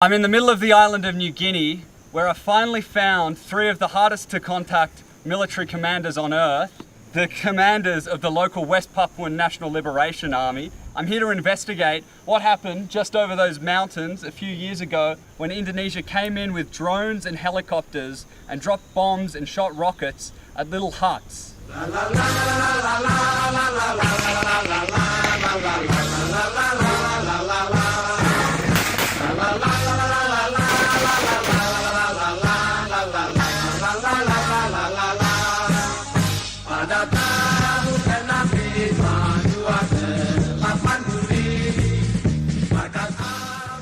I'm in the middle of the island of New Guinea, where I finally found three of the hardest to contact military commanders on Earth, the commanders of the local West Papuan National Liberation Army. I'm here to investigate what happened just over those mountains a few years ago when Indonesia came in with drones and helicopters and dropped bombs and shot rockets at little huts.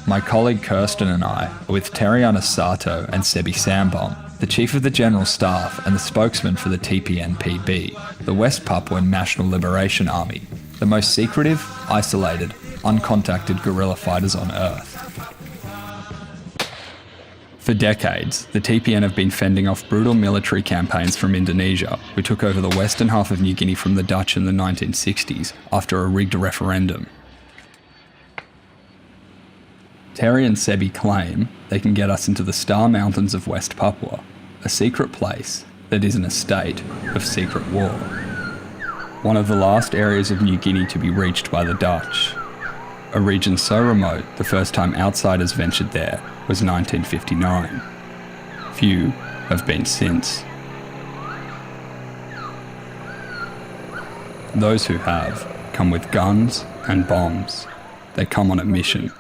My colleague Kirsten and I are with Teriana Sato and Sebi Sambom, the Chief of the General Staff and the spokesman for the TPNPB, the West Papuan National Liberation Army, the most secretive, isolated, uncontacted guerrilla fighters on Earth. For decades, the TPN have been fending off brutal military campaigns from Indonesia, who took over the western half of New Guinea from the Dutch in the 1960s after a rigged referendum. Terry and Sebi claim they can get us into the Star Mountains of West Papua, a secret place that is in a state of secret war. One of the last areas of New Guinea to be reached by the Dutch. A region so remote the first time outsiders ventured there was 1959. Few have been since. Those who have come with guns and bombs. They come on a mission.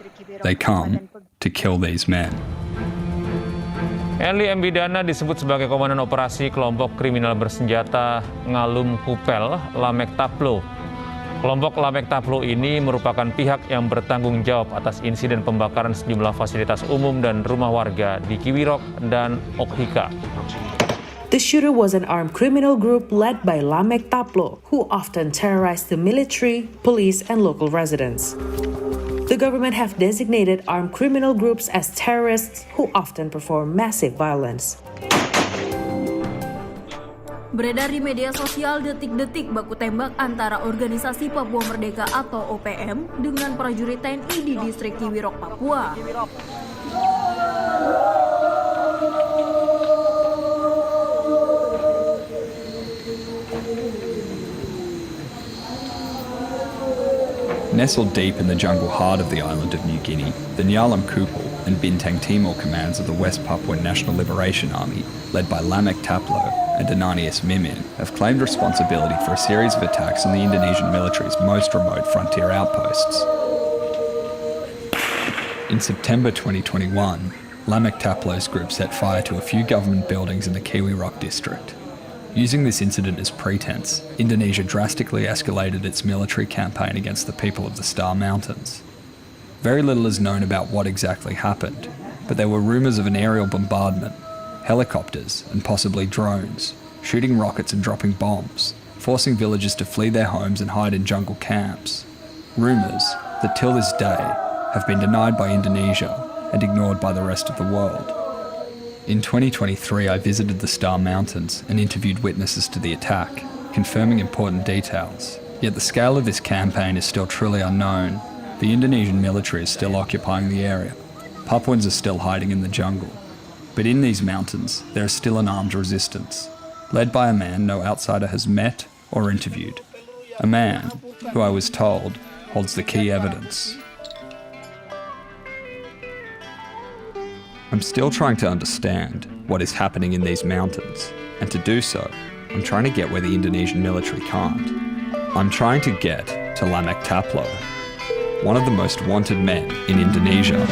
They come to kill these men. Enli M. Bidana disebut sebagai komandan operasi kelompok kriminal bersenjata Ngalum Kupel Lamek Taplo. Kelompok Lamek Taplo ini merupakan pihak yang bertanggung jawab atas insiden pembakaran sejumlah fasilitas umum dan rumah warga di Kiwirok dan Okhika. The shooter was an armed criminal group led by Lamek Taplo, who often terrorized the military, police, and local residents. The government have designated armed criminal groups as terrorists who often perform massive violence. Beredar di media sosial detik-detik baku tembak antara Organisasi Papua Merdeka atau OPM dengan prajurit TNI di distrik Kiwirok, Papua. Nestled deep in the jungle heart of the island of New Guinea, the Nyalam Kupel and Bintang Timor commands of the West Papuan National Liberation Army, led by Lamek Taplo and Ananias Mimin, have claimed responsibility for a series of attacks on the Indonesian military's most remote frontier outposts. In September 2021, Lamek Taplo's group set fire to a few government buildings in the Kiwirok district. Using this incident as pretense, Indonesia drastically escalated its military campaign against the people of the Star Mountains. Very little is known about what exactly happened, but there were rumours of an aerial bombardment, helicopters and possibly drones, shooting rockets and dropping bombs, forcing villagers to flee their homes and hide in jungle camps. Rumours that till this day have been denied by Indonesia and ignored by the rest of the world. In 2023, I visited the Star Mountains and interviewed witnesses to the attack, confirming important details. Yet the scale of this campaign is still truly unknown. The Indonesian military is still occupying the area. Papuans are still hiding in the jungle. But in these mountains, there is still an armed resistance, led by a man no outsider has met or interviewed. A man who, I was told, holds the key evidence. I'm still trying to understand what is happening in these mountains, and to do so, I'm trying to get where the Indonesian military can't. I'm trying to get to Lamek Taplo, one of the most wanted men in Indonesia.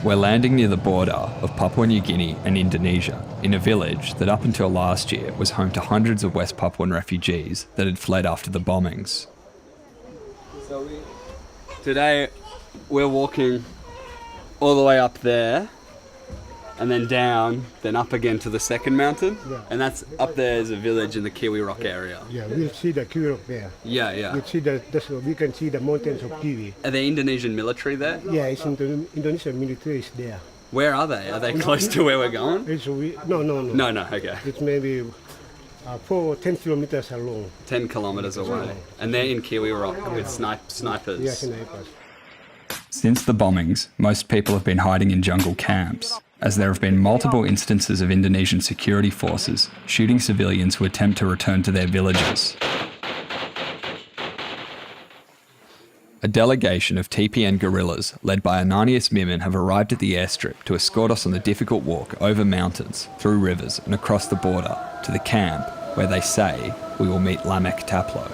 We're landing near the border of Papua New Guinea and Indonesia, in a village that up until last year was home to hundreds of West Papuan refugees that had fled after the bombings. Today we're walking all the way up there and then down, then up again to the second mountain. Yeah. And that's up there is a village in the Kiwi Rock area. Yeah, we'll see the Kiwi Rock there. Yeah. We can see the mountains of Kiwi. Are there Indonesian military there? Yeah, it's Indonesian military is there. Where are they? Are they close to where we're going? No. No, okay. It's maybe 10 kilometers along. 10 kilometres away. And they're in Kiwi Rock with snipers. Yeah, snipers. Since the bombings, most people have been hiding in jungle camps, as there have been multiple instances of Indonesian security forces shooting civilians who attempt to return to their villages. A delegation of TPN guerrillas led by Ananias Mimin have arrived at the airstrip to escort us on the difficult walk over mountains, through rivers and across the border to the camp where they say we will meet Lamek Taplo.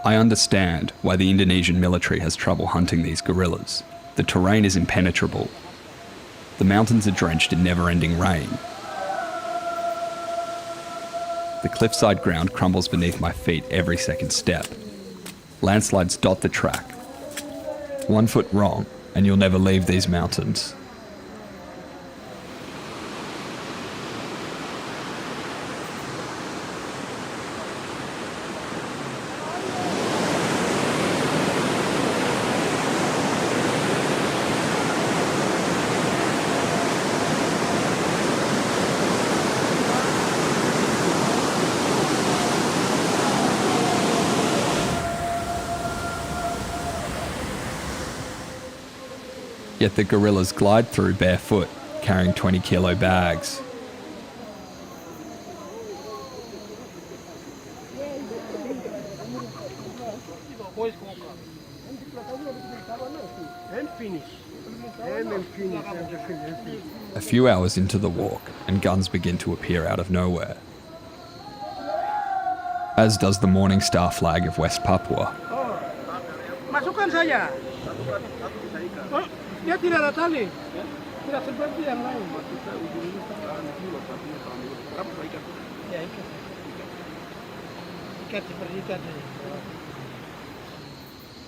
I understand why the Indonesian military has trouble hunting these guerrillas. The terrain is impenetrable. The mountains are drenched in never-ending rain. The cliffside ground crumbles beneath my feet every second step. Landslides dot the track. 1 foot wrong, and you'll never leave these mountains. Yet the guerrillas glide through barefoot, carrying 20-kilo bags. A few hours into the walk, and guns begin to appear out of nowhere. As does the Morning Star flag of West Papua. Masukkan saja. Dia tidak ada tali. Tidak seperti yang lain.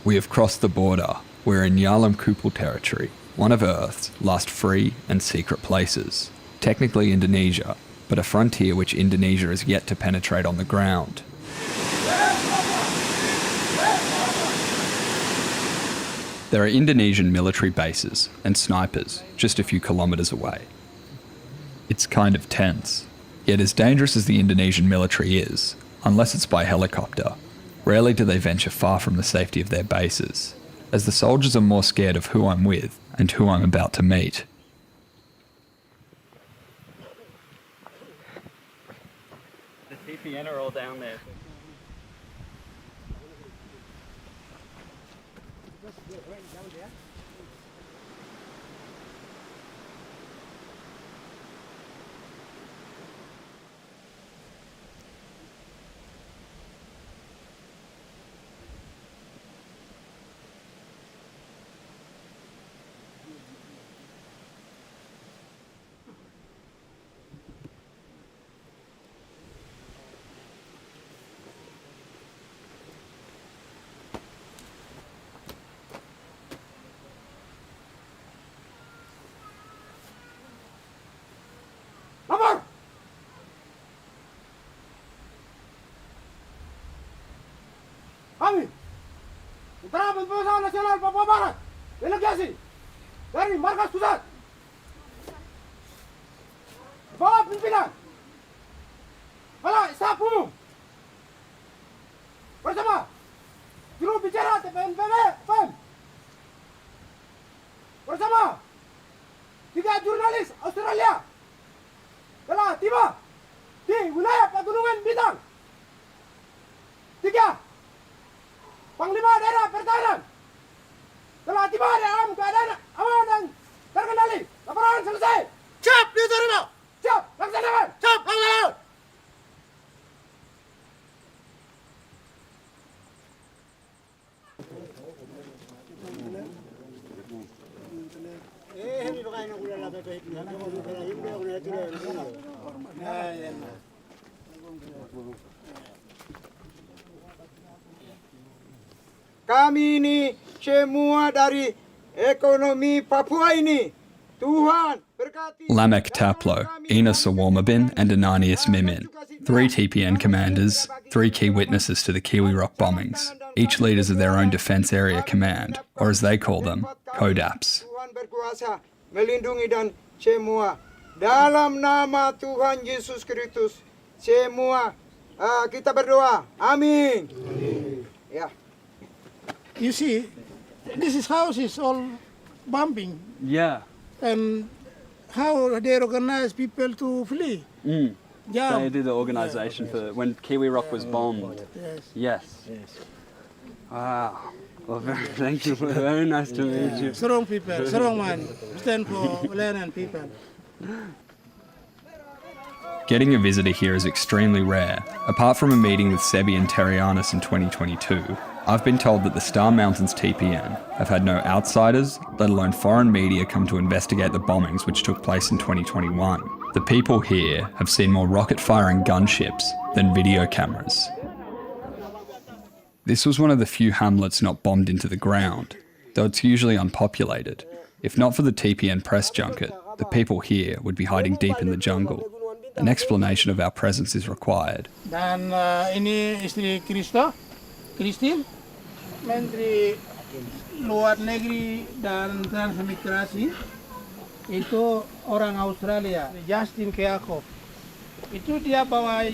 We have crossed the border. We're in Yalam Kupul territory, one of Earth's last free and secret places. Technically Indonesia, but a frontier which Indonesia is yet to penetrate on the ground. There are Indonesian military bases and snipers just a few kilometres away. It's kind of tense. Yet as dangerous as the Indonesian military is, unless it's by helicopter, rarely do they venture far from the safety of their bases, as the soldiers are more scared of who I'm with and who I'm about to meet. The TPN are all down there. Kami, Tentara Pembebasan Nasional Papua Barat, delegasi dari markas pusat, bawah pimpinan Kepala Staf Umum bersama juru bicara Pem bersama 3 jurnalis Australia telah tiba di wilayah Pegunungan Bintang. 3 Panglima Daerah Pertahanan telah tiba di dalam keadaan aman dan terkendali. Laporan selesai. Siap, diterima. Siap, laksanakan. Siap, laksanakan. Kami ini semua dari ekonomi Papua ini. Tuhan berkati. Lamek Taplo, Ina Sawamabin and Ananias Mimin, 3 TPN commanders, 3 key witnesses to the Kiwi Rock bombings, each leaders of their own Defence Area Command, or as they call them, CODAPs. Tuhan berkuasa melindungi dan semua. Dalam nama Tuhan Yesus Kristus, semua kita berdoa. Amin. Ya. You see, this house is all bombing. Yeah. And how they organize people to flee. Yeah. They did the organisation for when Kiwi Rock was bombed. Yes. Yes. Wow. Well, thank you. Very nice to meet you. Strong people, strong man, stand for land and people. Getting a visitor here is extremely rare. Apart from a meeting with Sebi and Terianis in 2022, I've been told that the Star Mountains TPN have had no outsiders, let alone foreign media, come to investigate the bombings which took place in 2021. The people here have seen more rocket-firing gunships than video cameras. This was one of the few hamlets not bombed into the ground, though it's usually unpopulated. If not for the TPN press junket, the people here would be hiding deep in the jungle. An explanation of our presence is required. Dan ini istri Kristin, Menteri Luar Negeri dan Transmigrasi, itu orang Australia, Justin Keakov. Itu dia bawa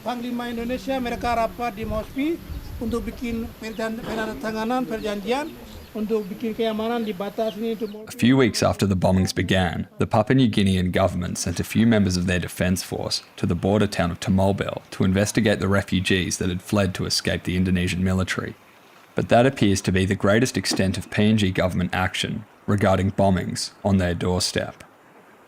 Panglima Indonesia, mereka rapat di Mosby untuk bikin penandatanganan perjanjian untuk bikin keamanan di batas ini. A few weeks after the bombings began, the Papua New Guinean government sent a few members of their defence force to the border town of Tamolbel to investigate the refugees that had fled to escape the Indonesian military. But that appears to be the greatest extent of PNG government action regarding bombings on their doorstep.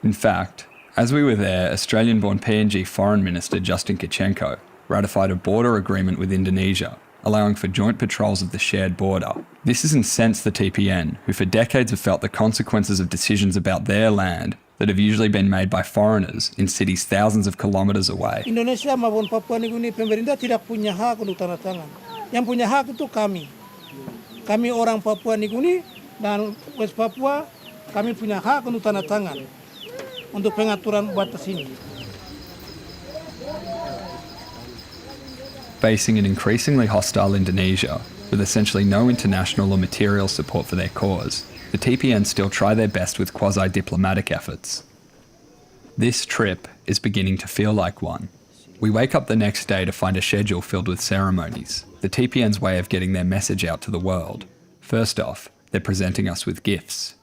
In fact, as we were there, Australian-born PNG Foreign Minister Justin Kichenko ratified a border agreement with Indonesia, allowing for joint patrols of the shared border. This has incensed the TPN, who for decades have felt the consequences of decisions about their land that have usually been made by foreigners in cities thousands of kilometres away. Indonesia maupun Papua Nugini, pemerintah tidak punya hak untuk tanda tangan. Yang punya hak itu kami. Kami orang Papua Nugini dan West Papua, kami punya hak untuk tanda tangan untuk pengaturan batas ini. Facing an increasingly hostile Indonesia, with essentially no international or material support for their cause, the TPN still try their best with quasi-diplomatic efforts. This trip is beginning to feel like one. We wake up the next day to find a schedule filled with ceremonies, the TPN's way of getting their message out to the world. First off, they're presenting us with gifts.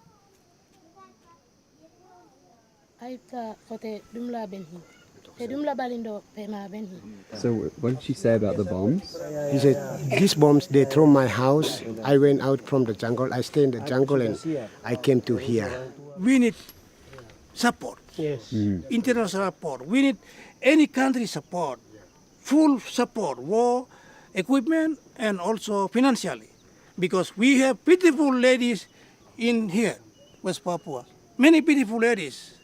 So what did she say about the bombs? He said, these bombs, they throw my house. I went out from the jungle. I stayed in the jungle and I came to here. We need support. Yes. International support. We need any country support. Full support, war, equipment, and also financially. Because we have beautiful ladies in here, West Papua. Many beautiful ladies.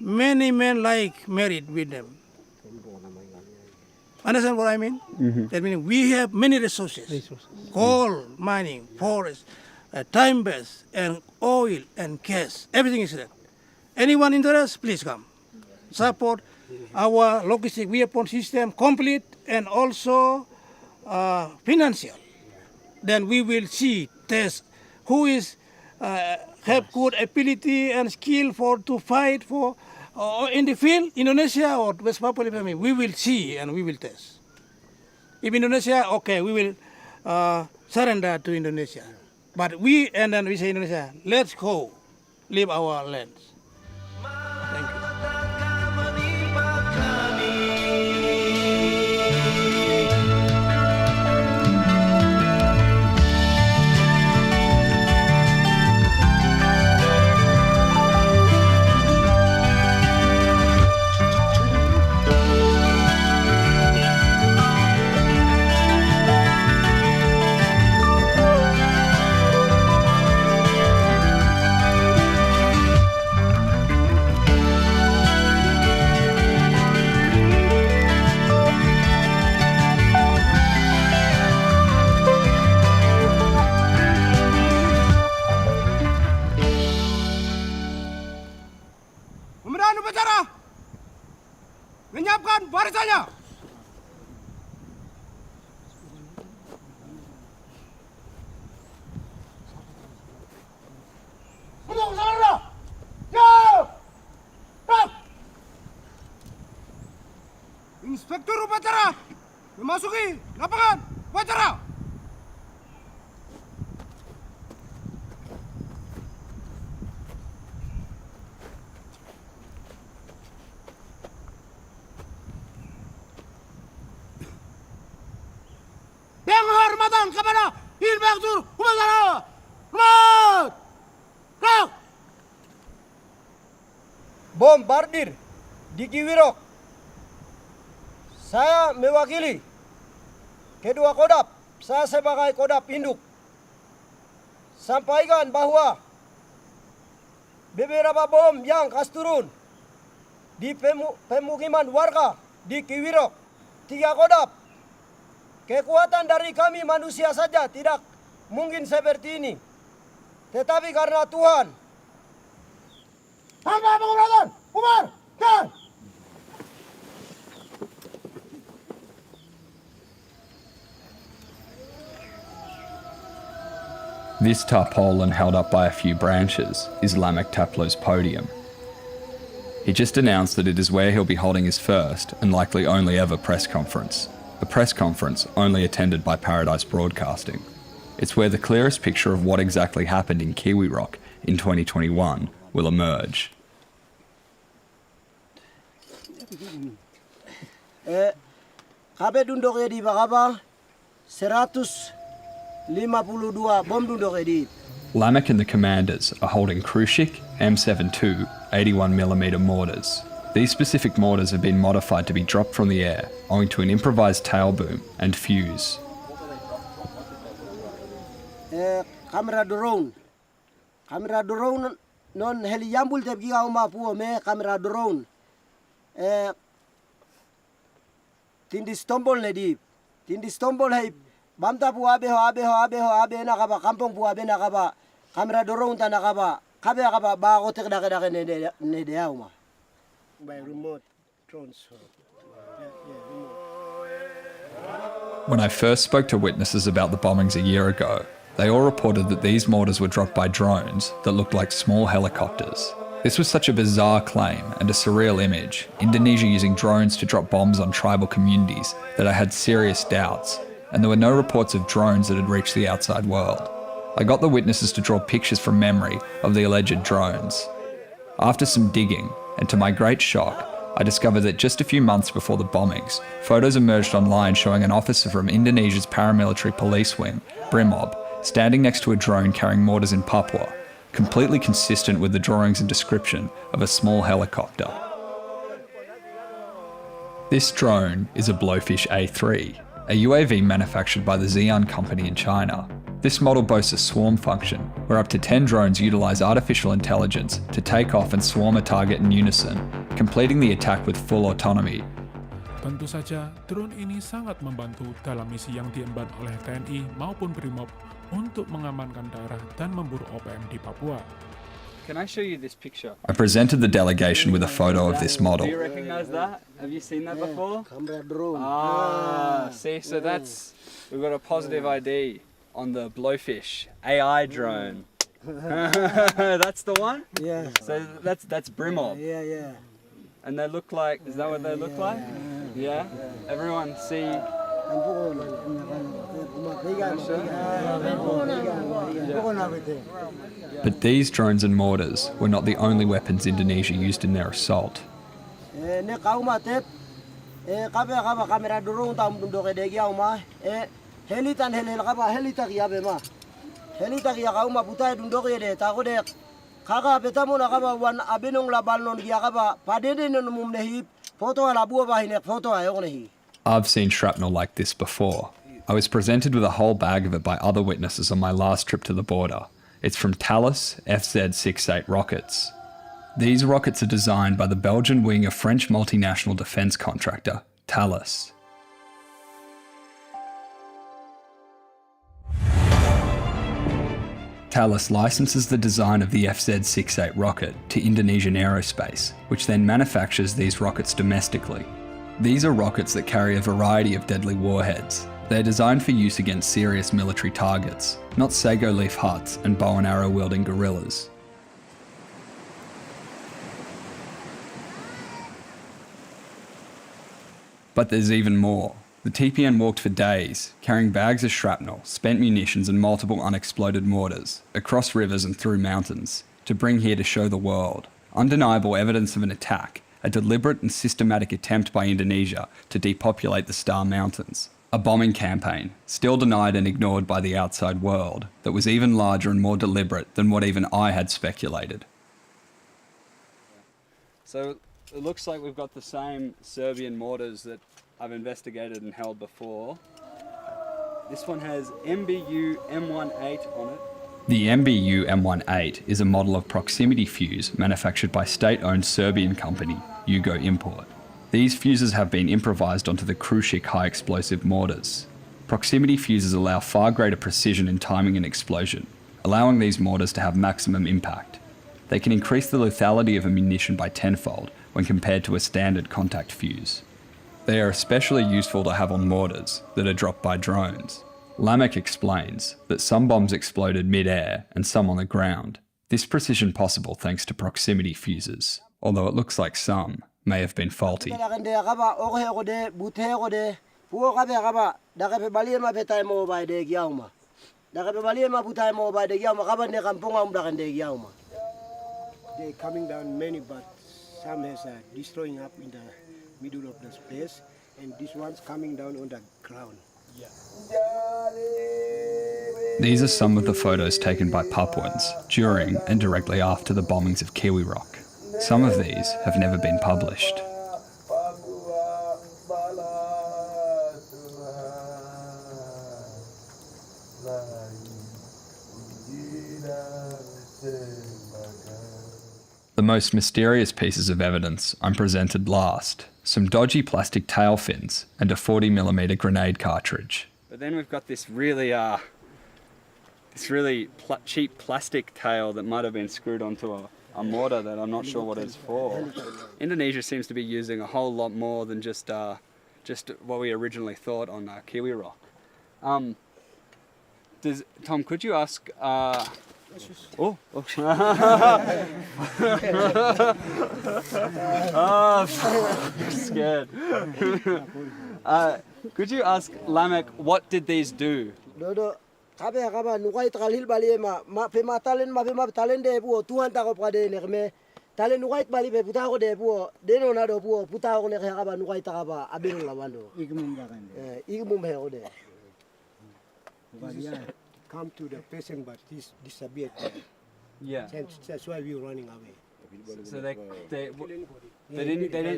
Many men like married with them. Understand what I mean? Mm-hmm. That means we have many resources. Coal, mining, forest, timbers, and oil and gas. Everything is there. Anyone interested, please come. Support our logistic weapon system complete and also financial. Then we will see, test who is have good ability and skill to fight for in the field, Indonesia or West Papua. We will see and we will test. If Indonesia, okay, we will surrender to Indonesia. But and then we say Indonesia, let's go, leave our lands. Thank you. Inspektur upacara memasuki lapangan upacara. Penghormatan kepada Inspektur upacara. Hormat! Gerak! Bombardir di Kiwirok. Saya mewakili kedua kodap. Saya sebagai kodap induk sampaikan bahwa beberapa bom yang kas turun di pemukiman warga di Kiwirok, 3 kodap. Kekuatan dari kami manusia saja tidak mungkin seperti ini. Tetapi karena Tuhan. Tanpa pengobratan, Umar, dan This tarpaulin held up by a few branches is Lamek Taplo's podium. He just announced that it is where he'll be holding his first and likely only ever press conference, a press conference only attended by Paradise Broadcasting. It's where the clearest picture of what exactly happened in Kiwi Rock in 2021 will emerge. Kabe dunduk di Bakaba 152 bom dunduk di. Lamek and the commanders are holding Krushik M72 81mm mortars. These specific mortars have been modified to be dropped from the air owing to an improvised tail boom and fuse. Kamera drone non heli yambul te giga uma puo me kamera drone tindi stombol ne di tindi stombol hei bamta pu abe na kaba kampung pu abe na kaba kamera drone ta na kaba kabe kaba ba ko te da ne de uma by remote transfer. When I first spoke to witnesses about the bombings a year ago, they all reported that these mortars were dropped by drones that looked like small helicopters. This was such a bizarre claim and a surreal image, Indonesia using drones to drop bombs on tribal communities, that I had serious doubts, and there were no reports of drones that had reached the outside world. I got the witnesses to draw pictures from memory of the alleged drones. After some digging, and to my great shock, I discovered that just a few months before the bombings, photos emerged online showing an officer from Indonesia's paramilitary police wing, Brimob, standing next to a drone carrying mortars in Papua, completely consistent with the drawings and description of a small helicopter. This drone is a Blowfish A3, a UAV manufactured by the Xi'an company in China. This model boasts a swarm function, where up to 10 drones utilise artificial intelligence to take off and swarm a target in unison, completing the attack with full autonomy. Tentu saja, drone ini sangat membantu dalam misi yang diemban oleh TNI maupun Brimob untuk mengamankan daerah dan memburu OPM di Papua. Can I show you this picture? I presented the delegation with a photo of this model. Do you recognize that? Have you seen that before? Kamera drone. See, so we've got a positive ID on the Blowfish AI drone. That's the one? Yeah. So that's Brimob. Yeah. And they look like, is that what they look like? Yeah? Everyone see? But these drones and mortars were not the only weapons Indonesia used in their assault. Kamera drone ta dunduk de gia uma helitan helitak ya be ma helitak ya ka uma putai dunduk de ta ko de kaka betamo na kaba wan abenong la balnon gia kaba padede no mum nehi photo ala bua ba hine photo ayo nehi. I've seen shrapnel like this before. I was presented with a whole bag of it by other witnesses on my last trip to the border. It's from Thales FZ-68 rockets. These rockets are designed by the Belgian wing of French multinational defence contractor, Thales. Thales licenses the design of the FZ-68 rocket to Indonesian Aerospace, which then manufactures these rockets domestically. These are rockets that carry a variety of deadly warheads. They're designed for use against serious military targets, not sago leaf huts and bow and arrow wielding guerrillas. But there's even more. The TPN walked for days, carrying bags of shrapnel, spent munitions and multiple unexploded mortars, across rivers and through mountains, to bring here to show the world. Undeniable evidence of an attack, a deliberate and systematic attempt by Indonesia to depopulate the Star Mountains. A bombing campaign, still denied and ignored by the outside world, that was even larger and more deliberate than what even I had speculated. So it looks like we've got the same Serbian mortars that I've investigated and held before. This one has MBU M18 on it. The MBU M18 is a model of proximity fuse manufactured by state-owned Serbian company, Jugo Import. These fuses have been improvised onto the Krušik high-explosive mortars. Proximity fuses allow far greater precision in timing and explosion, allowing these mortars to have maximum impact. They can increase the lethality of a munition by tenfold when compared to a standard contact fuse. They are especially useful to have on mortars that are dropped by drones. Lamek explains that some bombs exploded mid-air and some on the ground. This precision possible thanks to proximity fuses, although it looks like some may have been faulty. They're coming down many, but some has destroying up in the middle of the space, and this one's coming down on the ground. These are some of the photos taken by Papuans during and directly after the bombings of Kiwi Rock. Some of these have never been published. The most mysterious pieces of evidence I'm presented last. Some dodgy plastic tail fins and a 40mm grenade cartridge. But then we've got this really cheap plastic tail that might have been screwed onto a mortar that I'm not sure what it's for. Indonesia seems to be using a whole lot more than just what we originally thought on Kiwi Rock. Tom, could you ask... Oh, I'm scared. Could you ask Lamek, what did these do? Come to the patient, but he's disappeared. Yeah. That's why we're running away. So they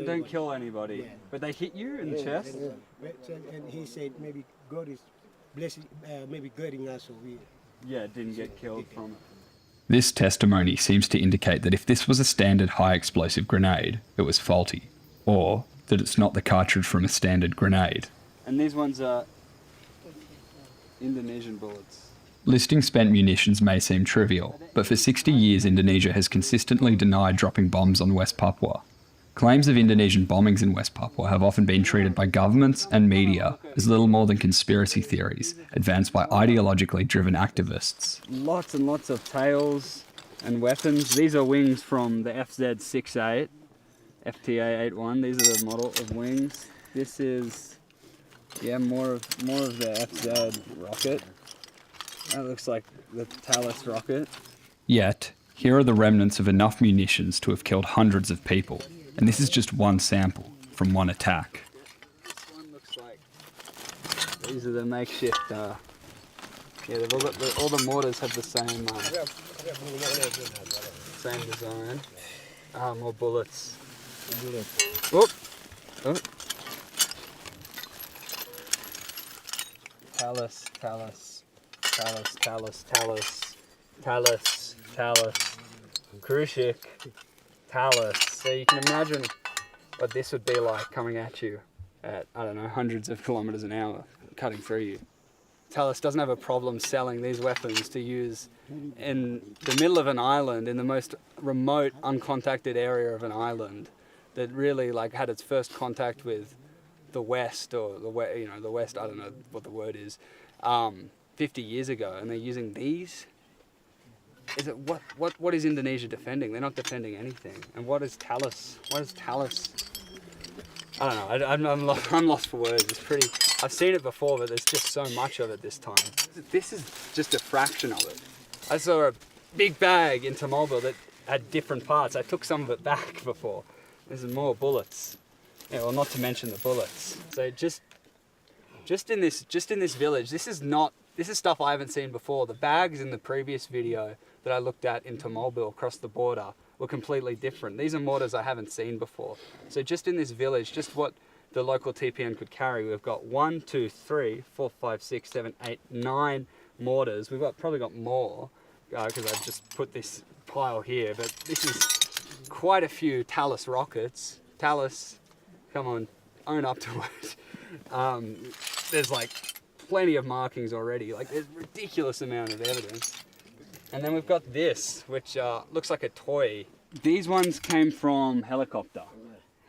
don't kill anybody, Yeah. but they hit you in the chest. And he said maybe God is blessing, maybe guiding us, so we. Yeah, didn't get killed from it. This testimony seems to indicate that if this was a standard high explosive grenade, it was faulty, or that it's not the cartridge from a standard grenade. And these ones are Indonesian bullets. Listing spent munitions may seem trivial, but for 60 years Indonesia has consistently denied dropping bombs on West Papua. Claims of Indonesian bombings in West Papua have often been treated by governments and media as little more than conspiracy theories advanced by ideologically driven activists. Lots and lots of tails and weapons. These are wings from the FZ-68, FTA-81. These are the model of wings. This is, yeah, more of the FZ rocket. That looks like the Talus rocket. Yet, here are the remnants of enough munitions to have killed hundreds of people, and this is just one sample from one attack. This one looks like, these are the makeshift, yeah, they've all the mortars have the same design. More bullets. Whoop! Oh. Talus. Krušik, Talus. So you can imagine what this would be like coming at you at, I don't know, hundreds of kilometers an hour, cutting through you. Talus doesn't have a problem selling these weapons to use in the middle of an island, in the most remote, uncontacted area of an island that really like had its first contact with the West, or the West, I don't know what the word is, 50 years ago, and they're using these. Is it what is Indonesia defending? They're not defending anything. And what is Talus? What is Talus? I don't know, I'm lost for words. It's pretty, I've seen it before, but there's just so much of it this time. This is just a fraction of it. I saw a big bag in Mobile that had different parts. I took some of it back before. There's more bullets. Yeah, well, not to mention the bullets. So just in this village, this is stuff I haven't seen before. The bags in the previous video that I looked at in Mobile across the border were completely different. These are mortars I haven't seen before. So just in this village, just what the local TPN could carry, we've got 1, 2, 3, 4, 5, 6, 7, 8, 9 mortars. We've probably got more because I've just put this pile here, but this is quite a few Talus rockets. Talus, come on, own up to it. There's like plenty of markings already. Like there's a ridiculous amount of evidence. And then we've got this, which looks like a toy. These ones came from helicopter.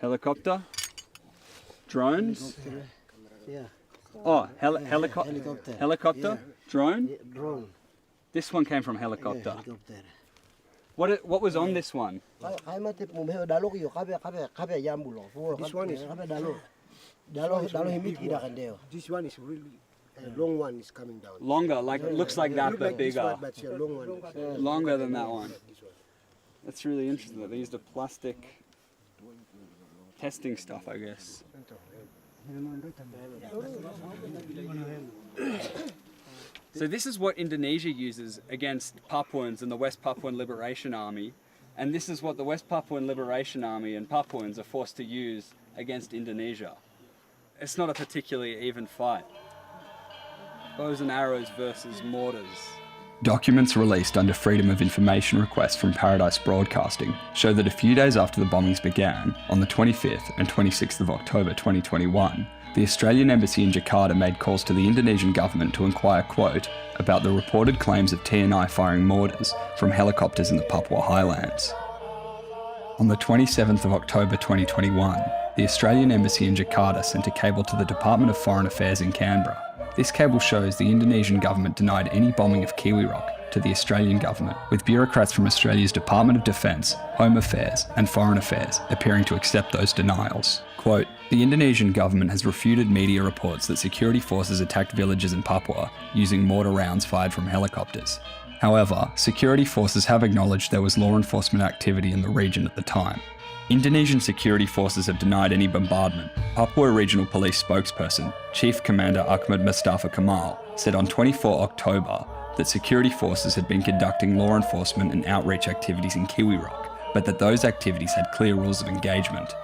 Helicopter, drones. Yeah. Oh, helicopter. Helicopter, drone. Drone. This one came from helicopter. Helicopter. What was on this one? This one is really a long one is coming down. Longer, like it looks like that, but bigger. One, but a long one. Longer than that one. That's really interesting that they used a plastic testing stuff, I guess. So this is what Indonesia uses against Papuans and the West Papuan Liberation Army, and this is what the West Papuan Liberation Army and Papuans are forced to use against Indonesia. It's not a particularly even fight. Bows and arrows versus mortars. Documents released under Freedom of Information requests from Paradise Broadcasting show that a few days after the bombings began, on the 25th and 26th of October 2021, the Australian Embassy in Jakarta made calls to the Indonesian government to inquire, quote, about the reported claims of TNI firing mortars from helicopters in the Papua highlands. On the 27th of October 2021, the Australian Embassy in Jakarta sent a cable to the Department of Foreign Affairs in Canberra. This cable shows the Indonesian government denied any bombing of Kiwi Rock to the Australian government, with bureaucrats from Australia's Department of Defence, Home Affairs and Foreign Affairs appearing to accept those denials. Quote, the Indonesian government has refuted media reports that security forces attacked villages in Papua using mortar rounds fired from helicopters. However, security forces have acknowledged there was law enforcement activity in the region at the time. Indonesian security forces have denied any bombardment. Papua Regional Police spokesperson, Chief Commander Ahmad Mustafa Kamal, said on 24 October that security forces had been conducting law enforcement and outreach activities in Kiwi Rock, but that those activities had clear rules of engagement.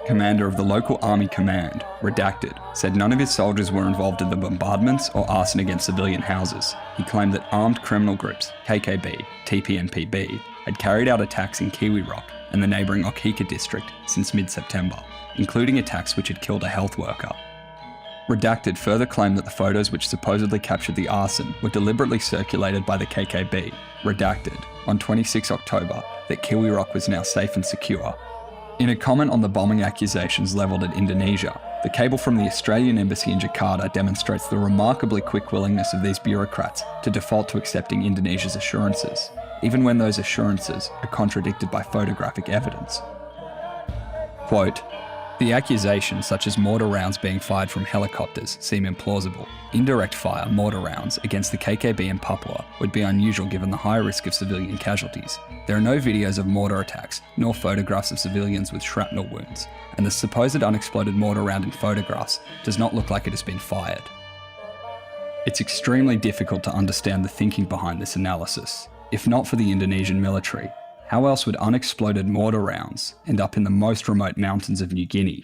Commander of the local army command, redacted, said none of his soldiers were involved in the bombardments or arson against civilian houses. He claimed that armed criminal groups, KKB, TPNPB, had carried out attacks in Kiwi Rock and the neighbouring Okhika district since mid-September, including attacks which had killed a health worker. Redacted further claimed that the photos which supposedly captured the arson were deliberately circulated by the KKB. Redacted, on 26 October, that Kiwi Rock was now safe and secure. In a comment on the bombing accusations levelled at Indonesia, the cable from the Australian Embassy in Jakarta demonstrates the remarkably quick willingness of these bureaucrats to default to accepting Indonesia's assurances, even when those assurances are contradicted by photographic evidence. Quote, the accusations such as mortar rounds being fired from helicopters seem implausible. Indirect fire mortar rounds against the KKB in Papua would be unusual given the high risk of civilian casualties. There are no videos of mortar attacks, nor photographs of civilians with shrapnel wounds, and the supposed unexploded mortar round in photographs does not look like it has been fired. It's extremely difficult to understand the thinking behind this analysis. If not for the Indonesian military, how else would unexploded mortar rounds end up in the most remote mountains of New Guinea?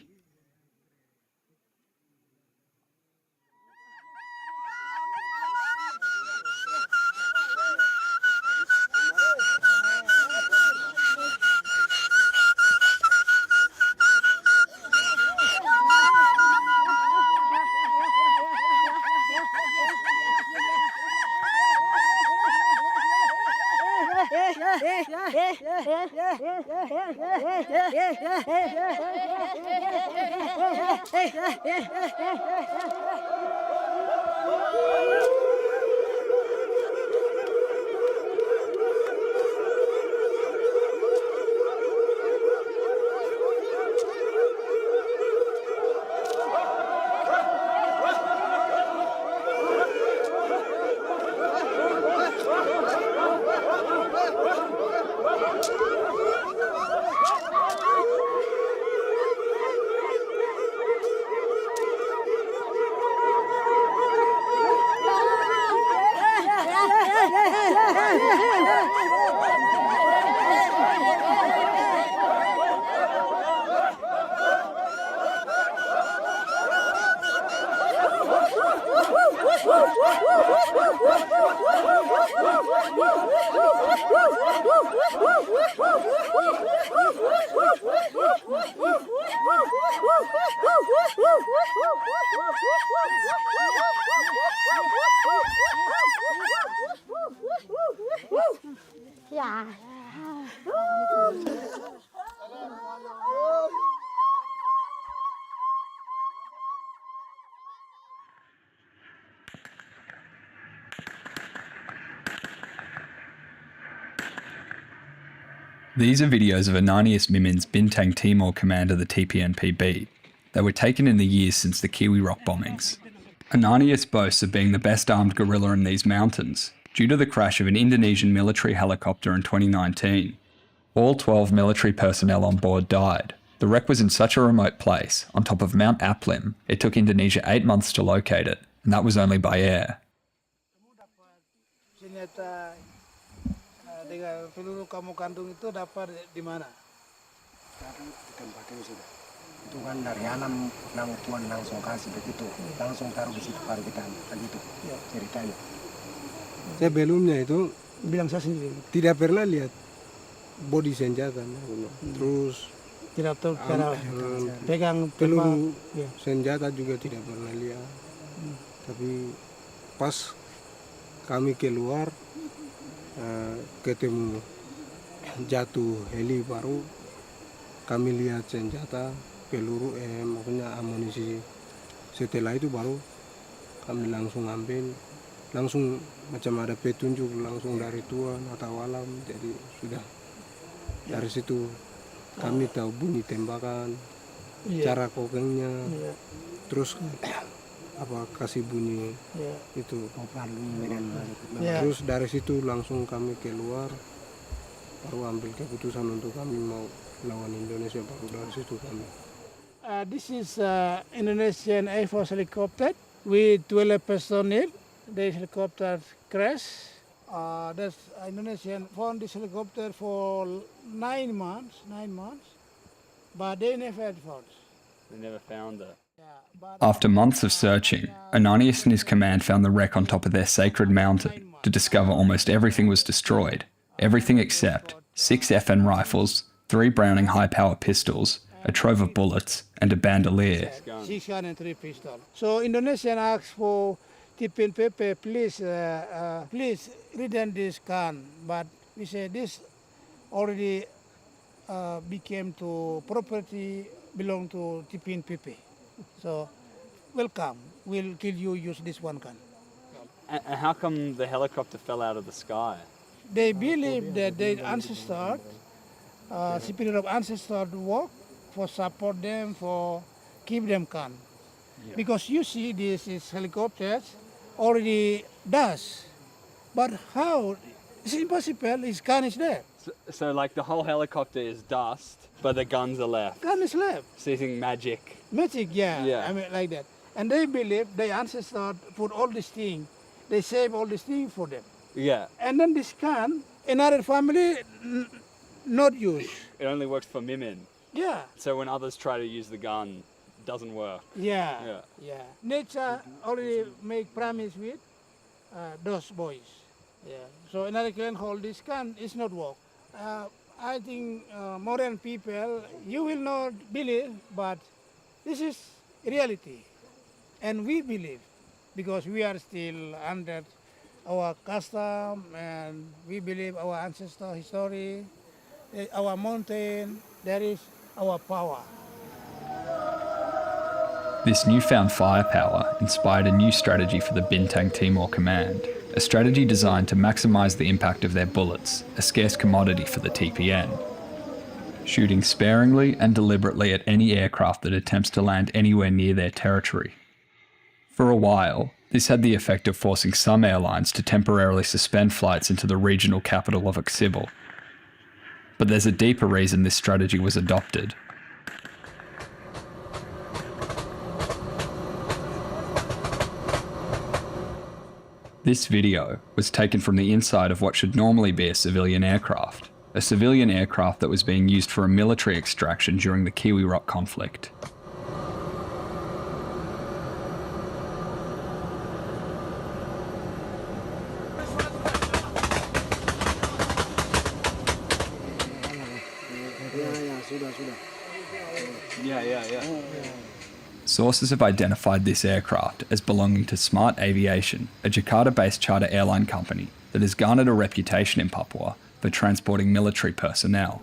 These are videos of Ananias Mimin's Bintang Timor commander the TPNPB. They were taken in the years since the Kiwi Rock bombings. Ananias boasts of being the best armed guerrilla in these mountains, due to the crash of an Indonesian military helicopter in 2019. All 12 military personnel on board died. The wreck was in such a remote place, on top of Mount Aplim, it took Indonesia 8 months to locate it, and that was only by air. Dengan peluru kamu kandung itu dapat di mana? Ditembakkan sudah. Itu kan dari alam Tuhan langsung kasih begitu, langsung taruh di situ baru kita begitu ceritanya. Saya belumnya itu bilang saya sendiri tidak pernah lihat body senjata, terus Tidak tahu cara pegang peluru senjata juga tidak pernah lihat. Tapi pas kami keluar ketemu jatuh heli baru kami lihat senjata peluru maksudnya amunisi. Setelah itu baru kami langsung ambil, langsung macam ada petunjuk langsung dari Tuhan atau alam, jadi sudah dari situ kami tahu bunyi tembakan, cara kokengnya, terus apa kasih bunyi itu. Terus dari situ langsung kami keluar, baru ambil keputusan untuk kami mau lawan Indonesia, baru dari situ kami. This is Indonesian Air Force helicopter with 12 personnel. The helicopter crashed. That's Indonesian found this helicopter for 9 months, but they never found. They never found it. After months of searching, Ananias and his command found the wreck on top of their sacred mountain to discover almost everything was destroyed. Everything except 6 FN rifles, 3 Browning high-power pistols, a trove of bullets, and a bandolier. 6 guns and 3 pistols. So Indonesian asked for TPNPP, please return this gun. But we said this already became to property belong to TPNPP. So welcome, we'll kill you, use this one gun. And how come the helicopter fell out of the sky? They believe that their ancestors, spirit of ancestors work for support them, for keep them calm. Because you see this is helicopters already does, but how? It's impossible, his gun is there. So like the whole helicopter is dust, but the guns are left. Gun is left. So you think magic? Magic, yeah. I mean like that. And they believe their ancestors put all these things, they save all these things for them. Yeah. And then this gun, another family not use. It only works for Mimin. Yeah. So when others try to use the gun, it doesn't work. Yeah. Nature already make promise with those boys. Yeah. So another can hold this gun, it's not work. I think modern people, you will not believe, but this is reality. And we believe, because we are still under our custom, and we believe our ancestor history, our mountain, there is our power. This newfound firepower inspired a new strategy for the Bintang Timor Command, a strategy designed to maximise the impact of their bullets, a scarce commodity for the TPN. Shooting sparingly and deliberately at any aircraft that attempts to land anywhere near their territory. For a while, this had the effect of forcing some airlines to temporarily suspend flights into the regional capital of Oksibil. But there's a deeper reason this strategy was adopted. This video was taken from the inside of what should normally be a civilian aircraft that was being used for a military extraction during the Kiwi Rock conflict. sudah. Yeah. Sources have identified this aircraft as belonging to Smart Aviation, a Jakarta-based charter airline company that has garnered a reputation in Papua for transporting military personnel.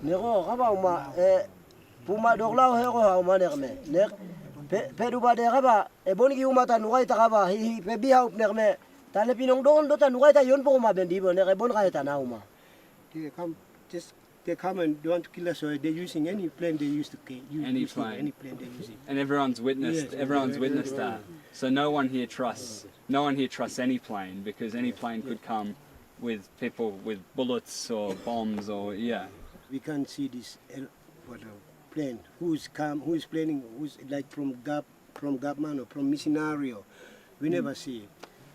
They come and they want to kill us, so they're using any plane they used to use. Any plane they're using. And everyone's witnessed. Yes, everyone's witnessed that. So no one here trusts any plane, because any plane could come with people with bullets or bombs or We can't see this plane. Who's planning? Who's like from government or from missionario? We never see it.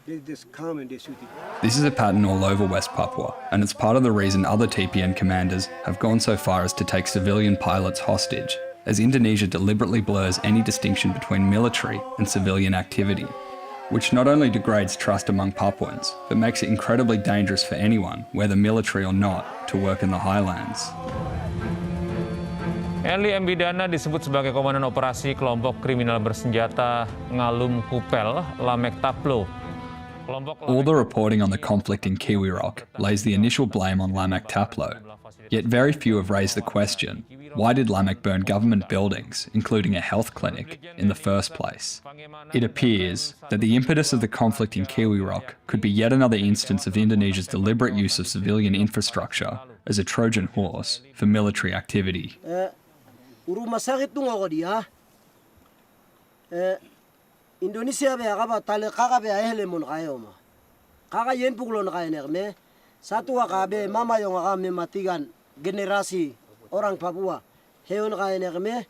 They just come and they shoot it. This is a pattern all over West Papua, and it's part of the reason other TPN commanders have gone so far as to take civilian pilots hostage, as Indonesia deliberately blurs any distinction between military and civilian activity, which not only degrades trust among Papuans, but makes it incredibly dangerous for anyone, whether military or not, to work in the highlands. Eli Mbidana disebut sebagai komandan operasi kelompok kriminal bersenjata Ngalum Kupel Lamek Taplo. All the reporting on the conflict in Kiwi Rock lays the initial blame on Lamek Taplo, yet very few have raised the question, why did Lamek burn government buildings, including a health clinic, in the first place? It appears that the impetus of the conflict in Kiwi Rock could be yet another instance of Indonesia's deliberate use of civilian infrastructure as a Trojan horse for military activity. Indonesia be agaba tale kaga be ahele mon kayo ma. Kaga yen pukulon kayo nerme. Satu akabe mama yung akame matigan generasi orang Papua. Heon kayo nerme.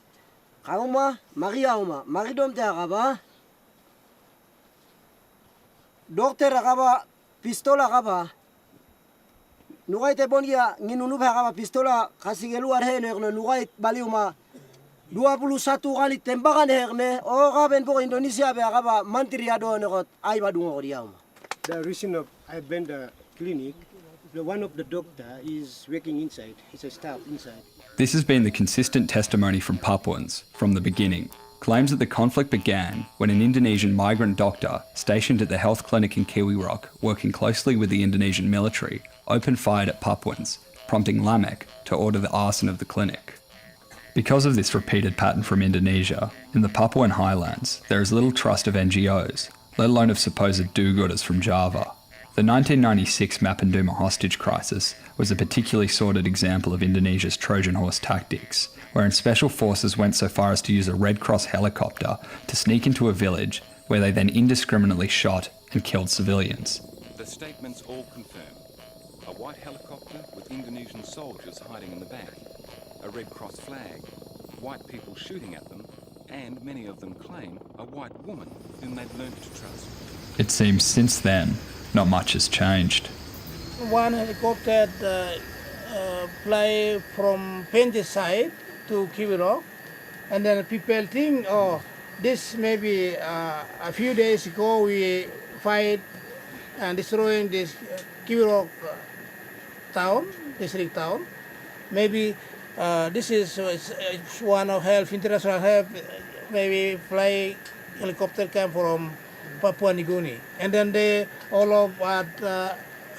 Kago ma magia ma. Magidom te akaba. Dokter akaba pistola akaba. Nugay te bongia nginunub akaba pistola kasigelu arhe nerno nugay baliuma. 21 kali tembakan herne o gaben po Indonesia be agaba mantri ado nekot ay badungo diam. The reason of I been the clinic, the one of the doctor is working inside. He's a staff inside. This has been the consistent testimony from Papuans from the beginning. Claims that the conflict began when an Indonesian migrant doctor stationed at the health clinic in Kiwi Rock, working closely with the Indonesian military, opened fire at Papuans, prompting Lamek to order the arson of the clinic. Because of this repeated pattern from Indonesia, in the Papuan highlands, there is little trust of NGOs, let alone of supposed do-gooders from Java. The 1996 Mapenduma hostage crisis was a particularly sordid example of Indonesia's Trojan horse tactics, wherein special forces went so far as to use a Red Cross helicopter to sneak into a village where they then indiscriminately shot and killed civilians. The statements all confirm. A white helicopter with Indonesian soldiers hiding in the back. A Red Cross flag, white people shooting at them, and many of them claim a white woman whom they've learned to trust. It seems since then, not much has changed. One helicopter fly from Penji side to Kiwi Rock, and then people think, oh, this maybe a few days ago we fight and destroying this Kiwi Rock town, district town. Maybe this is it's one of help, international help, maybe fly helicopter come from Papua New Guinea. And then they all of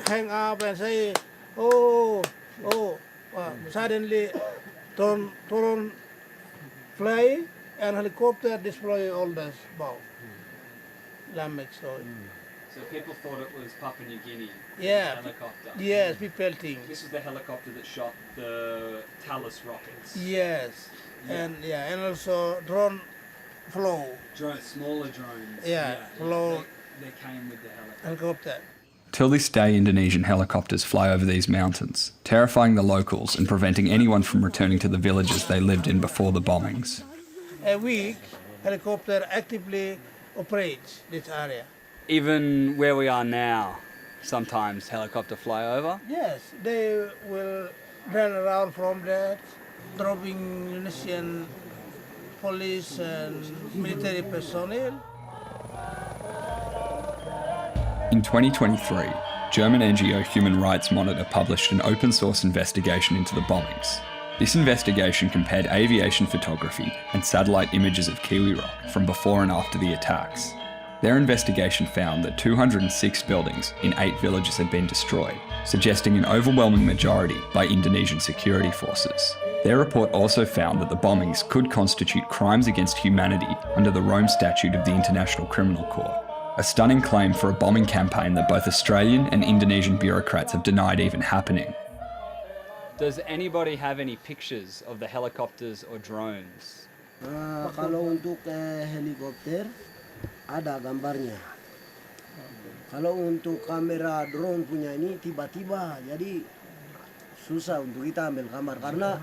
hang up and say, suddenly turn fly and helicopter destroy all the bow. Lamek story. So people thought it was Papua New Guinea helicopter. Yes, people think. This is the helicopter that shot the Talus rockets. Yes, and also drone flow. Smaller drones. Flow. They came with the Helicopter. Till this day, Indonesian helicopters fly over these mountains, terrifying the locals and preventing anyone from returning to the villages they lived in before the bombings. A week, helicopter actively operates this area. Even where we are now, sometimes helicopter fly over? Yes, they will run around from there, dropping Indonesian police and military personnel. In 2023, German NGO Human Rights Monitor published an open-source investigation into the bombings. This investigation compared aviation photography and satellite images of Kiwi Rock from before and after the attacks. Their investigation found that 206 buildings in 8 villages had been destroyed, suggesting an overwhelming majority by Indonesian security forces. Their report also found that the bombings could constitute crimes against humanity under the Rome Statute of the International Criminal Court, a stunning claim for a bombing campaign that both Australian and Indonesian bureaucrats have denied even happening. Does anybody have any pictures of the helicopters or drones? Kalau untuk helikopter ada gambarnya. Kalau untuk kamera drone punya ini tiba-tiba, jadi susah untuk kita ambil gambar karena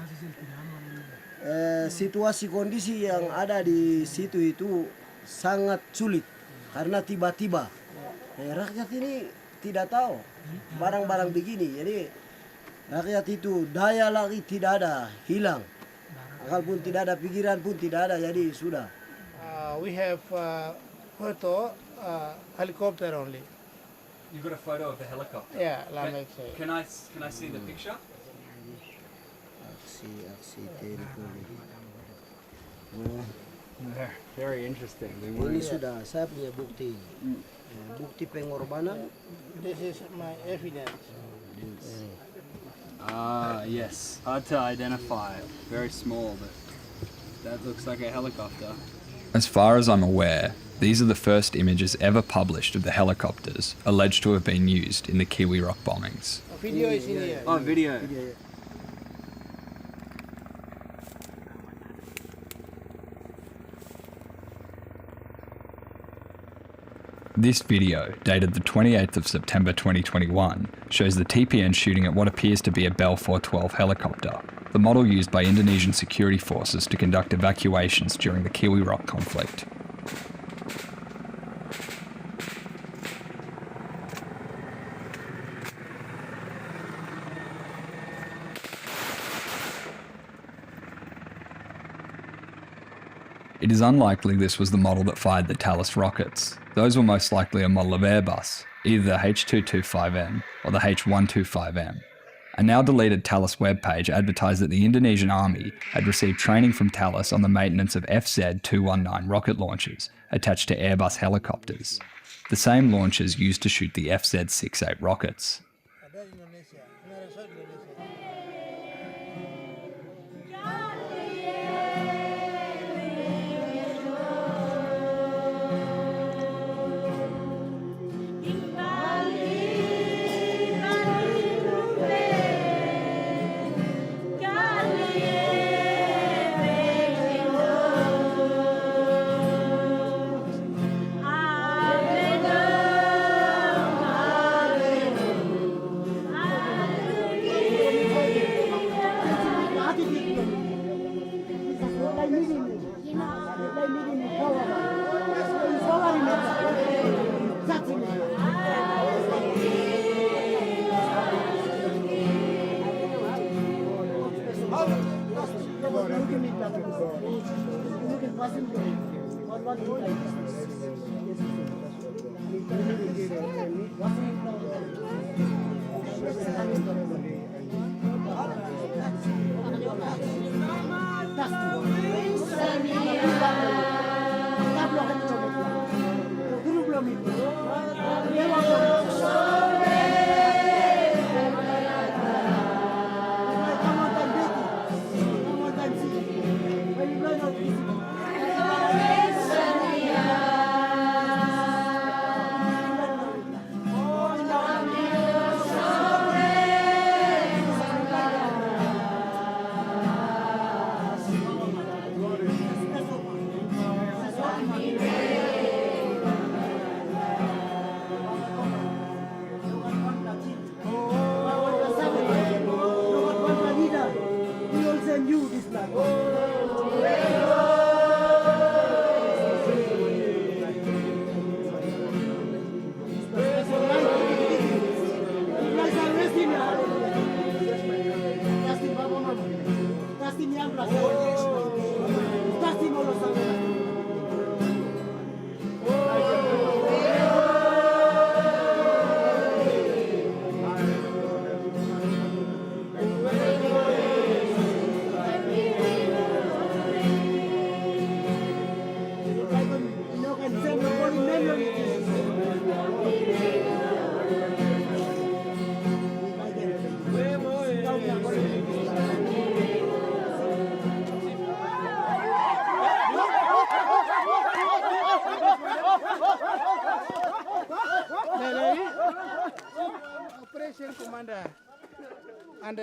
situasi kondisi yang ada di situ itu sangat sulit karena tiba-tiba. Rakyat ini tidak tahu barang-barang begini, jadi rakyat itu daya lagi tidak ada, hilang. Akal pun tidak ada, pikiran pun tidak ada, jadi sudah. We have photo helicopter only. You've got a photo of the helicopter? Yeah, like Can I see the picture? Aksi tempur. Very interesting. Ini sudah saya punya bukti. Bukti pengorbanan. This is my evidence. Ah, yes. Hard to identify. Very small, but that looks like a helicopter. As far as I'm aware, these are the first images ever published of the helicopters alleged to have been used in the Kiwi Rock bombings. Video is in here. Oh, video. This video, dated the 28th of September 2021, shows the TPN shooting at what appears to be a Bell 412 helicopter, the model used by Indonesian security forces to conduct evacuations during the Kiwi Rock conflict. It is unlikely this was the model that fired the Thales rockets. Those were most likely a model of Airbus, either the H225M or the H125M. A now deleted Thales webpage advertised that the Indonesian Army had received training from Thales on the maintenance of FZ-219 rocket launchers attached to Airbus helicopters, the same launchers used to shoot the FZ-68 rockets.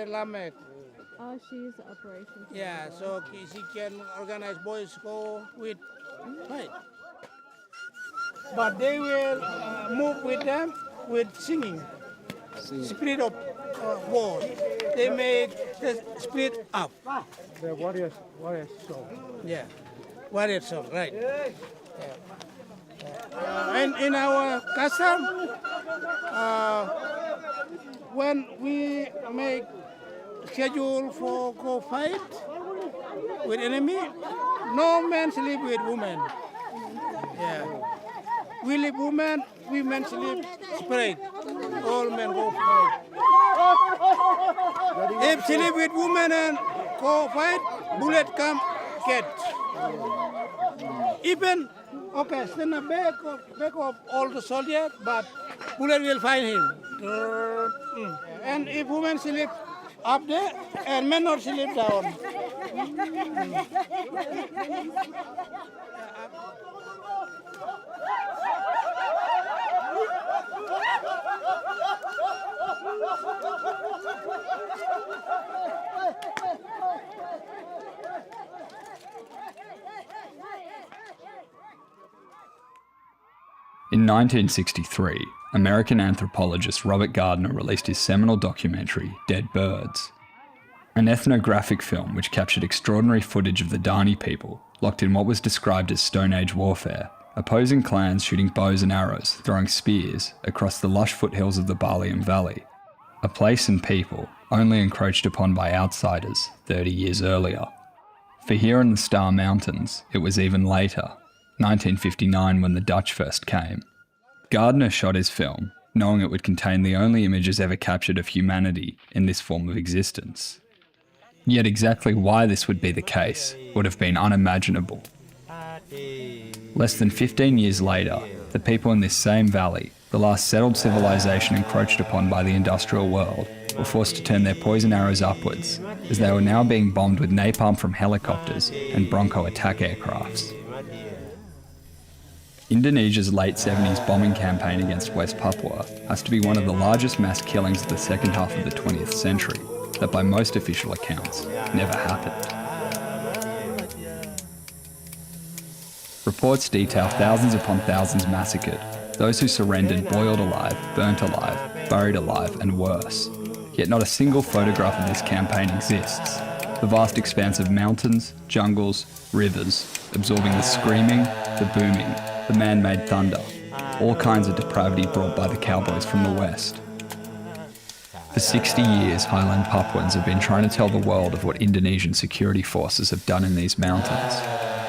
Lamek. Oh, she's operations. Yeah, so she can organize boys go with, right. But they will move with them with singing. Spirit of war. They make the spirit up. The warriors song. Yeah, warrior song, right. Yeah. And in our custom, when we make schedule for go fight with enemy, no man sleep with woman. Yeah. We leave women sleep separate. All men go fight. If sleep with women and go fight, bullet come catch. Even stand the back of all the soldiers, but bullet will find him. And if women sleep up there and men not sleep down. In 1963, American anthropologist Robert Gardner released his seminal documentary, Dead Birds, an ethnographic film which captured extraordinary footage of the Dani people locked in what was described as Stone Age warfare, opposing clans shooting bows and arrows, throwing spears across the lush foothills of the Baliem Valley, a place and people only encroached upon by outsiders 30 years earlier. For here in the Star Mountains, it was even later, 1959, when the Dutch first came. Gardner shot his film, knowing it would contain the only images ever captured of humanity in this form of existence. Yet exactly why this would be the case would have been unimaginable. Less than 15 years later, the people in this same valley, the last settled civilization encroached upon by the industrial world, were forced to turn their poison arrows upwards, as they were now being bombed with napalm from helicopters and Bronco attack aircrafts. Indonesia's late 70s bombing campaign against West Papua has to be one of the largest mass killings of the second half of the 20th century, that by most official accounts never happened. Reports detail thousands upon thousands massacred, those who surrendered boiled alive, burnt alive, buried alive, and worse. Yet not a single photograph of this campaign exists. The vast expanse of mountains, jungles, rivers, absorbing the screaming, the booming, the man-made thunder, all kinds of depravity brought by the cowboys from the west. For 60 years, highland Papuans have been trying to tell the world of what Indonesian security forces have done in these mountains.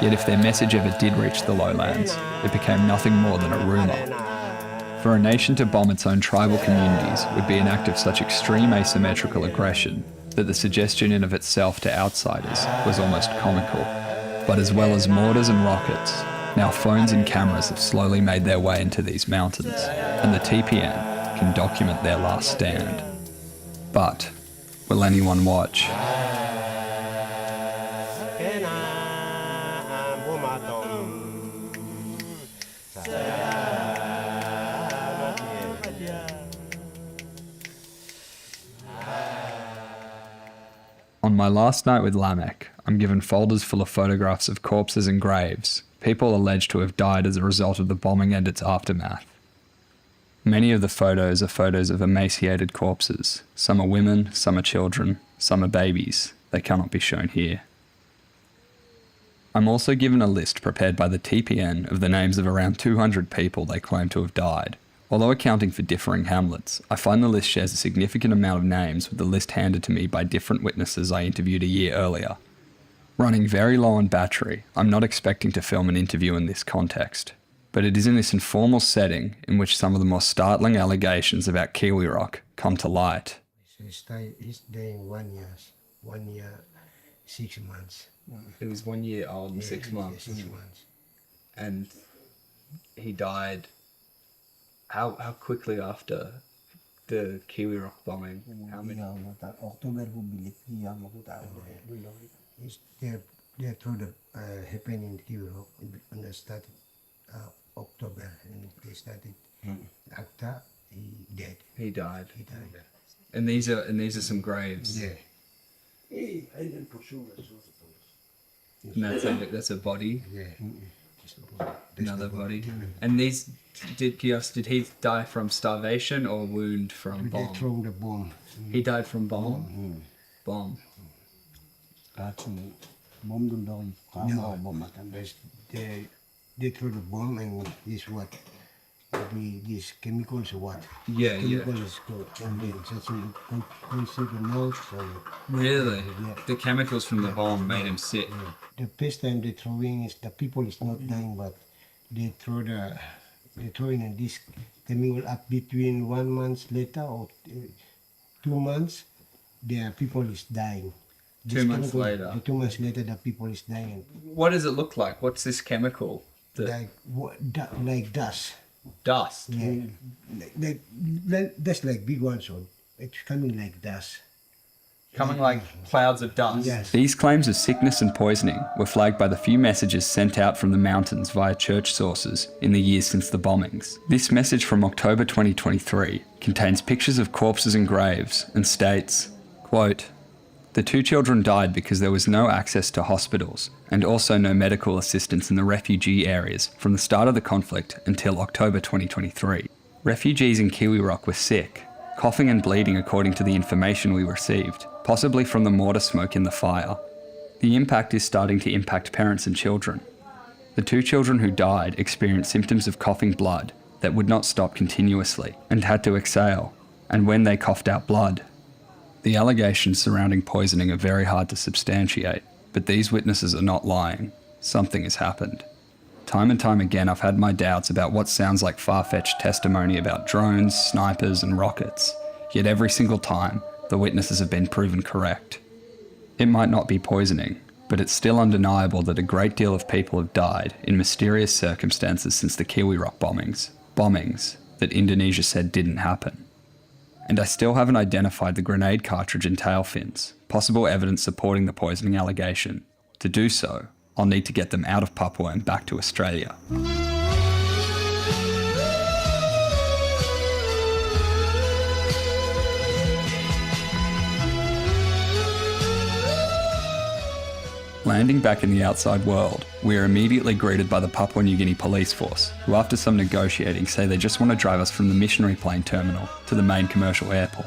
Yet if their message ever did reach the lowlands, it became nothing more than a rumour. For a nation to bomb its own tribal communities would be an act of such extreme asymmetrical aggression that the suggestion in of itself to outsiders was almost comical. But as well as mortars and rockets, now phones and cameras have slowly made their way into these mountains, and the TPN can document their last stand. But will anyone watch? On my last night with Lamek, I'm given folders full of photographs of corpses and graves, people alleged to have died as a result of the bombing and its aftermath. Many of the photos are photos of emaciated corpses. Some are women, some are children, some are babies. They cannot be shown here. I'm also given a list prepared by the TPN of the names of around 200 people they claim to have died. Although accounting for differing hamlets, I find the list shares a significant amount of names with the list handed to me by different witnesses I interviewed a year earlier. Running very low on battery, I'm not expecting to film an interview in this context, but it is in this informal setting in which some of the more startling allegations about Kiwi Rock come to light. He's staying 1 year, 6 months. He was 1 year old and 6 months. 6 months. And he died how quickly after the Kiwi Rock bombing? How many? October they through the happened in Kiwi Rock when they started October and they started after he died. He died. And these are some graves. Yeah. And that's a body. Yeah. Another body. And these did he die from starvation or wound from bomb? They throw the bomb. He died from bomb. Bomb. They throw the bomb and this what these chemicals or what? Yeah, chemicals is good. And then such consider nose. Really? Yeah. The chemicals from the bomb made him sick. Yeah. The first time they throwing is the people is not dying, but they throwing and this chemical up between 1 month later or 2 months, the people is dying. 2 months later. 2 months later, the people is dying. What does it look like? What's this chemical? Like dust. Dust. Yeah. That's like big one, so it's coming like dust. Coming like clouds of dust. Yes. These claims of sickness and poisoning were flagged by the few messages sent out from the mountains via church sources in the years since the bombings. This message from October 2023 contains pictures of corpses and graves and states, quote, "The 2 children died because there was no access to hospitals and also no medical assistance in the refugee areas from the start of the conflict until October 2023. Refugees in Kiwi Rock were sick, coughing and bleeding according to the information we received, possibly from the mortar smoke in the fire. The impact is starting to impact parents and children. The 2 children who died experienced symptoms of coughing blood that would not stop continuously and had to exhale, and when they coughed out blood." The allegations surrounding poisoning are very hard to substantiate, but these witnesses are not lying. Something has happened. Time and time again, I've had my doubts about what sounds like far-fetched testimony about drones, snipers, and rockets, yet every single time, the witnesses have been proven correct. It might not be poisoning, but it's still undeniable that a great deal of people have died in mysterious circumstances since the Kiwi Rock bombings that Indonesia said didn't happen. And I still haven't identified the grenade cartridge and tail fins, possible evidence supporting the poisoning allegation. To do so, I'll need to get them out of Papua and back to Australia. Landing back in the outside world, we are immediately greeted by the Papua New Guinea police force, who after some negotiating say they just want to drive us from the missionary plane terminal to the main commercial airport.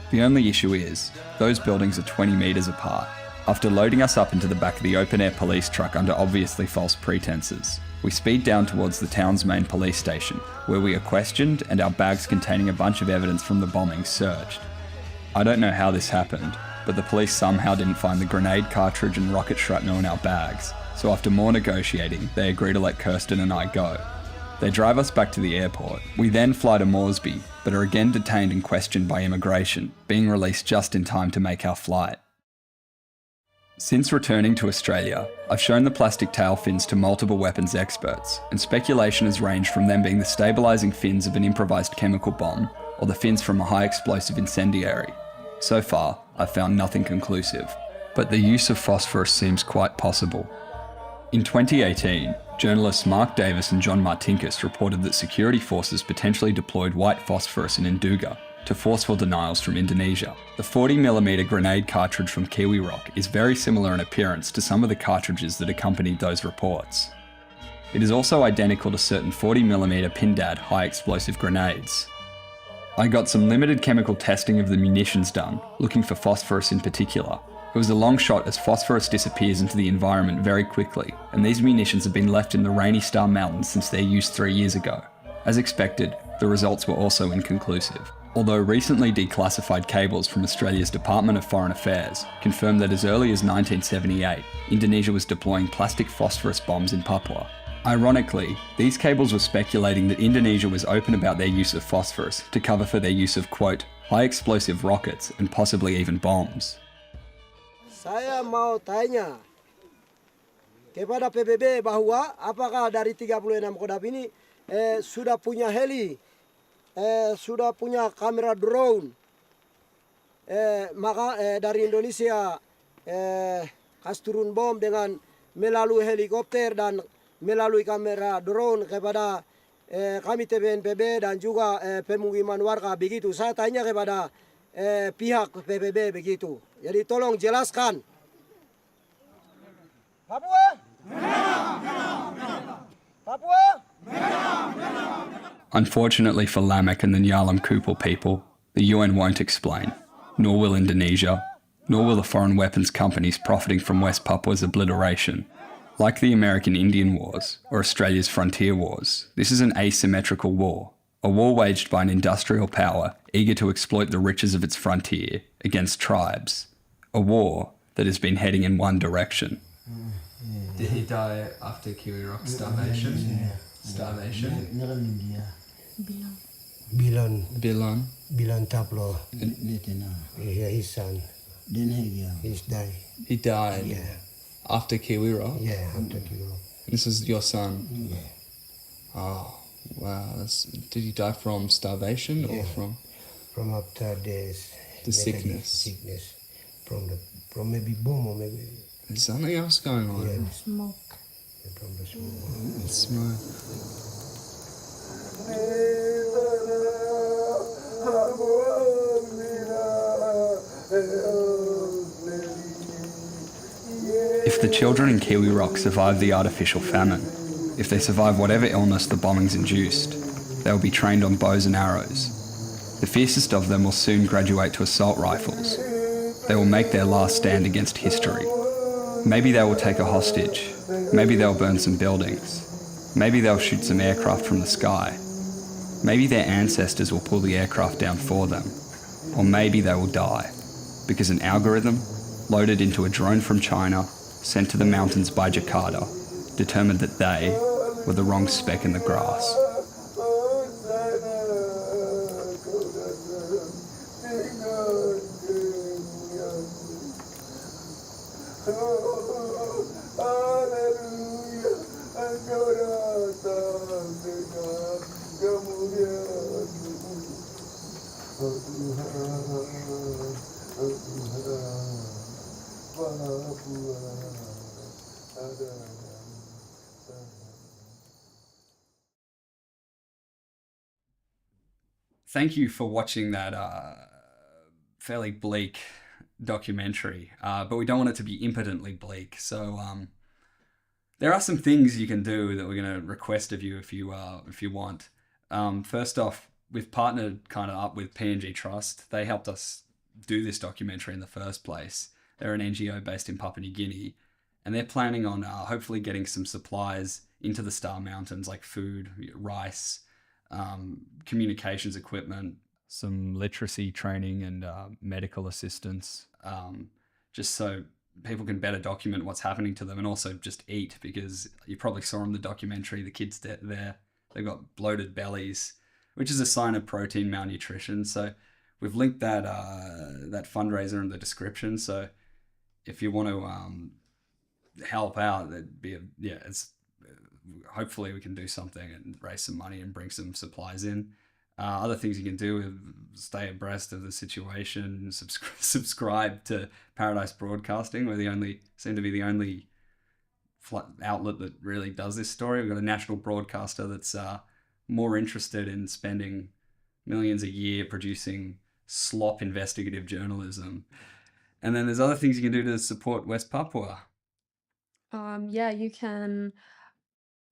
The only issue is, those buildings are 20 metres apart. After loading us up into the back of the open-air police truck under obviously false pretences, we speed down towards the town's main police station, where we are questioned and our bags containing a bunch of evidence from the bombings searched. I don't know how this happened, but the police somehow didn't find the grenade cartridge and rocket shrapnel in our bags, so after more negotiating, they agree to let Kirsten and I go. They drive us back to the airport. We then fly to Moresby, but are again detained and questioned by immigration, being released just in time to make our flight. Since returning to Australia, I've shown the plastic tail fins to multiple weapons experts, and speculation has ranged from them being the stabilising fins of an improvised chemical bomb, or the fins from a high explosive incendiary. So far, I've found nothing conclusive, but the use of phosphorus seems quite possible. In 2018, journalists Mark Davis and John Martinkus reported that security forces potentially deployed white phosphorus in Nduga to forceful denials from Indonesia. The 40mm grenade cartridge from Kiwi Rock is very similar in appearance to some of the cartridges that accompanied those reports. It is also identical to certain 40mm Pindad high explosive grenades. I got some limited chemical testing of the munitions done, looking for phosphorus in particular. It was a long shot as phosphorus disappears into the environment very quickly, and these munitions have been left in the Rainy Star Mountains since their use 3 years ago. As expected, the results were also inconclusive. Although recently declassified cables from Australia's Department of Foreign Affairs confirmed that as early as 1978, Indonesia was deploying plastic phosphorus bombs in Papua. Ironically, these cables were speculating that Indonesia was open about their use of phosphorus to cover for their use of, quote, high explosive rockets and possibly even bombs. Saya mau tanya kepada PBB bahwa apakah dari 36 kodam ini sudah punya heli, sudah punya kamera drone, maka dari Indonesia kasih turun bom dengan melalui helikopter dan melalui kamera drone kepada kami TPNPB dan juga pemukiman warga begitu. Saya tanya kepada pihak PBB begitu. Jadi tolong jelaskan. Papua? Papua? Unfortunately for Lamek and the Nyalam Kupal people, the UN won't explain, nor will Indonesia, nor will the foreign weapons companies profiting from West Papua's obliteration. Like the American Indian Wars or Australia's frontier wars, this is an asymmetrical war, a war waged by an industrial power eager to exploit the riches of its frontier against tribes, a war that has been heading in one direction. Did he die after Kiwi Rock starvation? Starvation? Bilan Taplo. Yeah, his son. He's died. He died? Yeah. After Kiwi Rock? Yeah, after Kiwi Rock. This is your son? Yeah. Oh, wow. Did he die from starvation or from? From after the sickness. Sickness. From maybe bomb or maybe. There's something else going on. Yeah. Smoke. Yeah, from the smoke. Smoke. If the children in Kiwi Rock survive the artificial famine, if they survive whatever illness the bombings induced, they will be trained on bows and arrows. The fiercest of them will soon graduate to assault rifles. They will make their last stand against history. Maybe they will take a hostage. Maybe they'll burn some buildings. Maybe they'll shoot some aircraft from the sky. Maybe their ancestors will pull the aircraft down for them. Or maybe they will die, because an algorithm, loaded into a drone from China, sent to the mountains by Jakarta, determined that they were the wrong speck in the grass. Thank you for watching that fairly bleak documentary, but we don't want it to be impotently bleak. So there are some things you can do that we're going to request of you if you want. First off, we've partnered kind of up with PNG Trust. They helped us do this documentary in the first place. They're an NGO based in Papua New Guinea, and they're planning on hopefully getting some supplies into the Star Mountains, like food, rice, communications equipment, some literacy training and medical assistance, just so people can better document what's happening to them, and also just eat, because you probably saw in the documentary the kids there, they've got bloated bellies, which is a sign of protein malnutrition. So we've linked that that fundraiser in the description. So if you want to help out, that'd be hopefully we can do something and raise some money and bring some supplies in. Other things you can do is stay abreast of the situation, subscribe to Paradise Broadcasting. We're seem to be the only outlet that really does this story. We've got a national broadcaster that's more interested in spending millions a year producing slop investigative journalism. And then there's other things you can do to support West Papua. Yeah, you can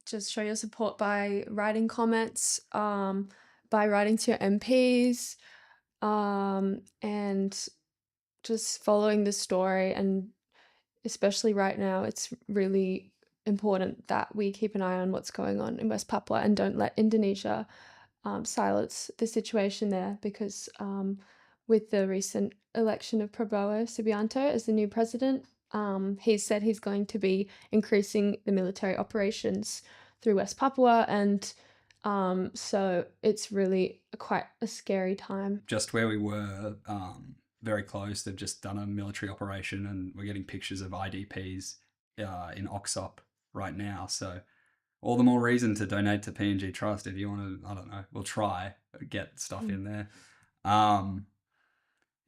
just show your support by writing comments, by writing to your MPs, and just following the story. And especially right now, it's really important that we keep an eye on what's going on in West Papua and don't let Indonesia silence the situation there, because with the recent election of Prabowo Subianto as the new president, he said he's going to be increasing the military operations through West Papua, and so it's really quite a scary time. Just where we were, very close, they've just done a military operation, and we're getting pictures of IDPs in Oxop right now. So all the more reason to donate to PNG Trust if you want to, I don't know, we'll try get stuff in there.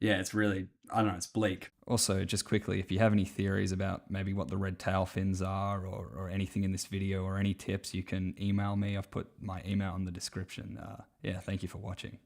Yeah, it's really, I don't know, it's bleak. Also, just quickly, if you have any theories about maybe what the red tail fins are, or anything in this video, or any tips, you can email me. I've put my email in the description. Yeah, thank you for watching.